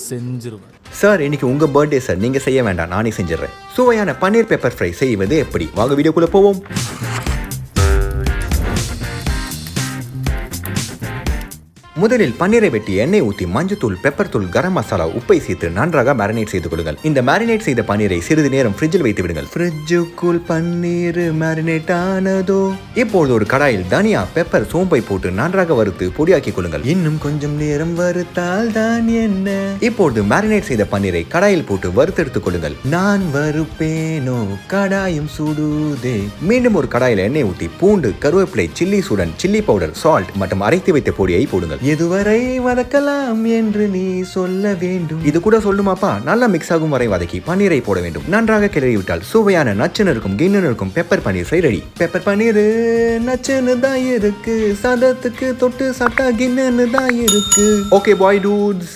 செஞ்சிருவேன். சார் இன்னைக்கு உங்கள் பர்த்டே சார், நீங்கள் செய்ய வேண்டாம், நானே செஞ்சிடறேன். சுவையான பன்னீர் பெப்பர் ஃப்ரை செய்வது எப்படி? வாங்க வீடியோக்குள்ளே போவோம். முதலில் பன்னீரை வெட்டி எண்ணெய் ஊற்றி மஞ்சத்தூள், பெப்பர் தூள், கரம் மசாலா, உப்பை சேர்த்து நன்றாக மேரினேட் செய்து கொள்ளுங்கள். இந்த மேரினேட் செய்த பன்னீரை சிறிது நேரம் ஃப்ரிட்ஜில் வைத்து விடுங்கள். ஃப்ரிட்ஜுக்குள் பன்னீர் மேரினேட் ஆனதோ. இப்பொழுது ஒரு கடாயில் தனியா, பெப்பர், சோம்பை போட்டு நன்றாக வறுத்து பொடியாக்கி கொள்ளுங்கள். இன்னும் கொஞ்சம் நேரம் வறுத்தால் தான் என்ன. இப்பொழுது மேரினேட் செய்த பன்னீரை கடாயில் போட்டு வறுத்தெடுத்துக் கொள்ளுங்கள். நான் வறுப்பேனோ கடாயும் சுடுதே. மீண்டும் ஒரு கடாயில் எண்ணெய் ஊற்றி பூண்டு, கருவேப்பிலை, chilli Sudan, chilli powder, salt மற்றும் அரைத்து வைத்த பொடியை போடுங்கள். எதுவரை வதக்கலாம் என்று நீ சொல்ல வேண்டும். இது கூட சொல்லுமாப்பா. நல்லா மிக்ஸ் ஆகும் வரை வதக்கி பன்னீரை போட வேண்டும். நன்றாக கிளறிவிட்டால் சுவையான நச்சுன்னு இருக்கும், கின்னு இருக்கும் பெப்பர் பன்னீர் ஃப்ரை ரெடி. பெப்பர் பன்னீர் நச்சுன்னு தான் இருக்கு, சதத்துக்கு தொட்டு சாப்பிட்டா கின்னு தான் இருக்கு. Okay bye dudes.